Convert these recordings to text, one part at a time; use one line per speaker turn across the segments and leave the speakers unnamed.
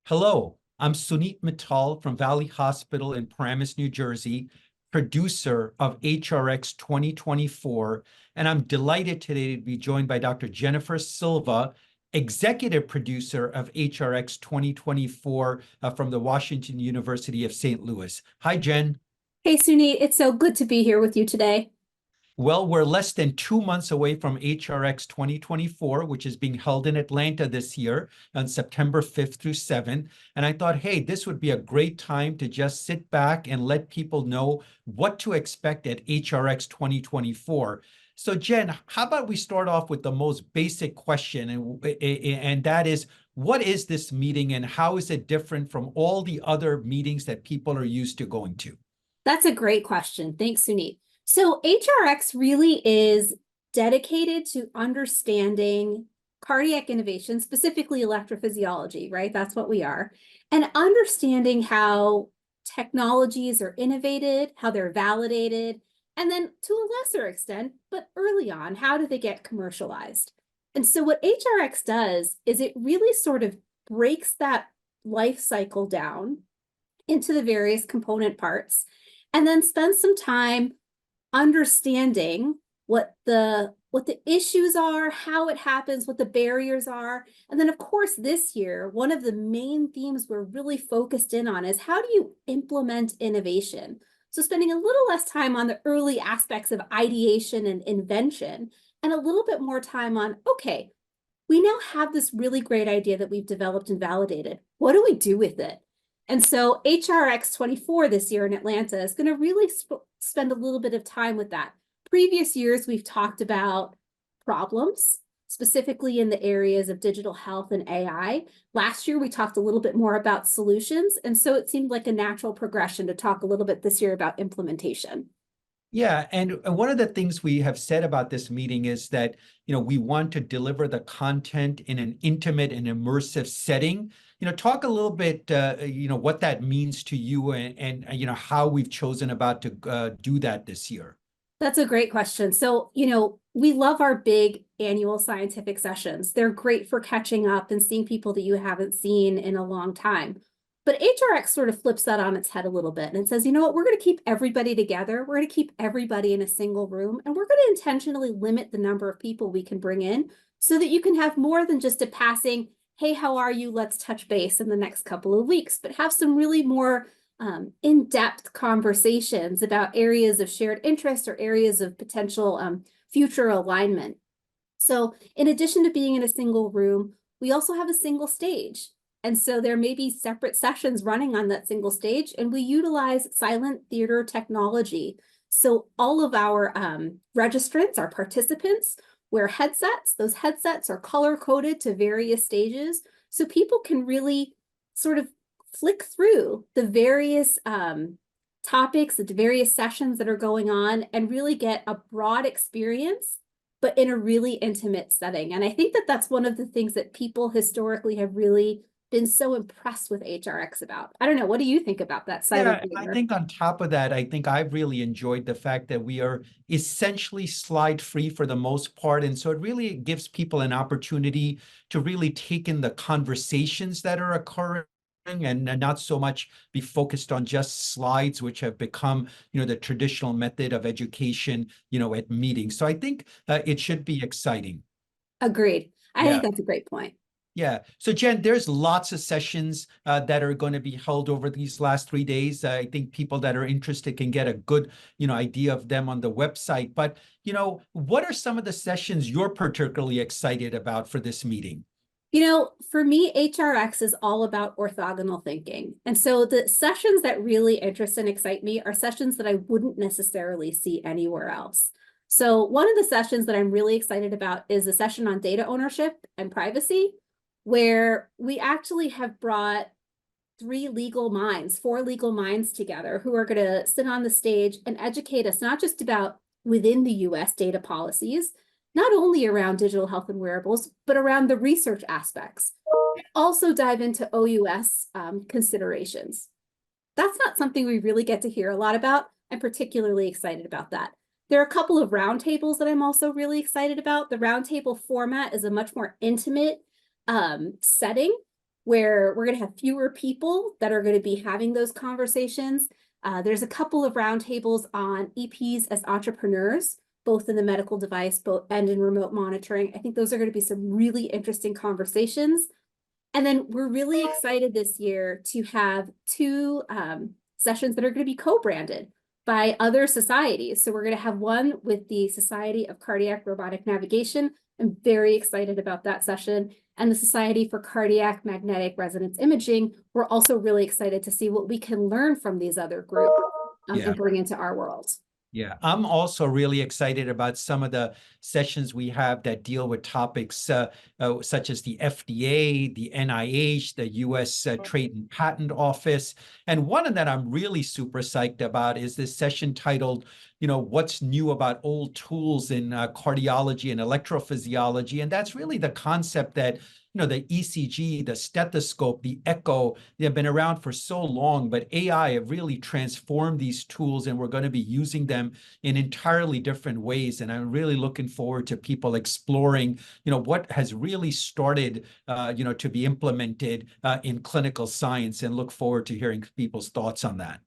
Hello, I'm Suneet Mittal from Valley Hospital in Paramus, New Jersey, producer of HRX 2024, and I'm delighted today to be joined by Dr. Jennifer Silva, executive producer of HRX 2024 from the Washington University of St. Louis. Hi, Jen.
Hey, Suneet, it's so good to be here with you today.
Well, we're less than 2 months away from HRX 2024, which is being held in Atlanta this year on September 5th through 7th. And I thought, hey, this would be a great time to just sit back and let people know what to expect at HRX 2024. So, Jen, how about we start off with the most basic question, and that is, what is this meeting and how is it different from all the other meetings that people are used to going to?
That's a great question. Thanks, Suneet. So HRX really is dedicated to understanding cardiac innovation, specifically electrophysiology, right? That's what we are. And understanding how technologies are innovated, how they're validated, and then to a lesser extent, but early on, how do they get commercialized? And so what HRX does is it really sort of breaks that life cycle down into the various component parts and then spend some time understanding what the issues are, how it happens, what the barriers are. And then, of course, this year, one of the main themes we're really focused in on is how do you implement innovation? So spending a little less time on the early aspects of ideation and invention, and a little bit more time on, okay, we now have this really great idea that we've developed and validated. What do we do with it? And so HRX 24 this year in Atlanta is going to really spend a little bit of time with that. Previous years, we've talked about problems, specifically in the areas of digital health and AI. Last year, we talked a little bit more about solutions. And so it seemed like a natural progression to talk a little bit this year about implementation.
Yeah, and one of the things we have said about this meeting is that, we want to deliver the content in an intimate and immersive setting. Talk a little bit, what that means to you and how we've chosen about to do that this year.
That's a great question. So, we love our big annual scientific sessions. They're great for catching up and seeing people that you haven't seen in a long time. But HRX sort of flips that on its head a little bit and it says, you know what, we're going to keep everybody together. We're going to keep everybody in a single room, and we're going to intentionally limit the number of people we can bring in so that you can have more than just a passing, hey, how are you? Let's touch base in the next couple of weeks, but have some really more in-depth conversations about areas of shared interest or areas of potential future alignment. So in addition to being in a single room, we also have a single stage. And so there may be separate sessions running on that single stage, and we utilize silent theater technology. So all of our registrants, our participants, wear headsets. Those headsets are color-coded to various stages, so people can really sort of flick through the various topics, the various sessions that are going on, and really get a broad experience, but in a really intimate setting. And I think that that's one of the things that people historically have really been so impressed with HRX about. I don't know, what do you think about that silent
Yeah, I
theater?
think on top of that, I think I've really enjoyed the fact that we are essentially slide free for the most part. And so it really gives people an opportunity to really take in the conversations that are occurring and not so much be focused on just slides, which have become, the traditional method of education, at meetings. So I think it should be exciting.
Agreed. I
Yeah.
think that's a great point.
Yeah. So Jen, there's lots of sessions that are going to be held over these last 3 days. I think people that are interested can get a good, idea of them on the website. But, what are some of the sessions you're particularly excited about for this meeting?
For me, HRX is all about orthogonal thinking. And so the sessions that really interest and excite me are sessions that I wouldn't necessarily see anywhere else. So one of the sessions that I'm really excited about is the session on data ownership and privacy, where we actually have brought four legal minds together who are going to sit on the stage and educate us not just about within the US data policies, not only around digital health and wearables, but around the research aspects. Also dive into OUS considerations. That's not something we really get to hear a lot about. I'm particularly excited about that. There are a couple of roundtables that I'm also really excited about. The roundtable format is a much more intimate setting. where we're going to have fewer people that are going to be having those conversations. There's a couple of roundtables on EPs as entrepreneurs, both in the medical device and in remote monitoring. I think those are going to be some really interesting conversations. And then we're really excited this year to have two sessions that are going to be co-branded by other societies. So we're going to have one with the Society of Cardiac Robotic Navigation. I'm very excited about that session. And the Society for Cardiac Magnetic Resonance Imaging. We're also really excited to see what we can learn from these other groups and bring into our world.
Yeah, I'm also really excited about some of the sessions we have that deal with topics such as the FDA, the NIH, the U.S. Trade and Patent Office. And one of that I'm really super psyched about is this session titled, what's new about old tools in cardiology and electrophysiology. And that's really the concept that the ECG, the stethoscope, the echo, they have been around for so long, but AI have really transformed these tools, and we're going to be using them in entirely different ways. And I'm really looking forward to people exploring, what has really started, to be implemented in clinical science, and look forward to hearing people's thoughts on that.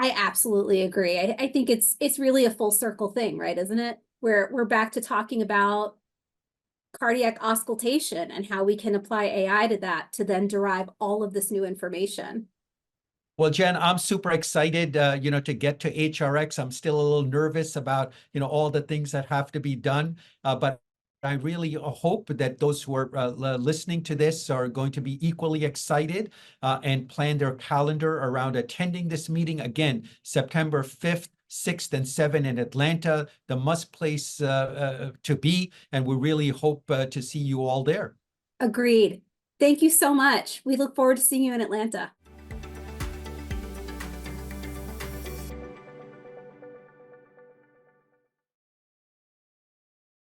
I absolutely agree. I think it's really a full circle thing, right? Isn't it? We're back to talking about cardiac auscultation and how we can apply AI to that to then derive all of this new information.
Well, Jen, I'm super excited, to get to HRX. I'm still a little nervous about, all the things that have to be done, but I really hope that those who are listening to this are going to be equally excited and plan their calendar around attending this meeting. Again, September 5th, 6th, and 7th in Atlanta, the must place to be. And we really hope to see you all there.
Agreed. Thank you so much. We look forward to seeing you in Atlanta.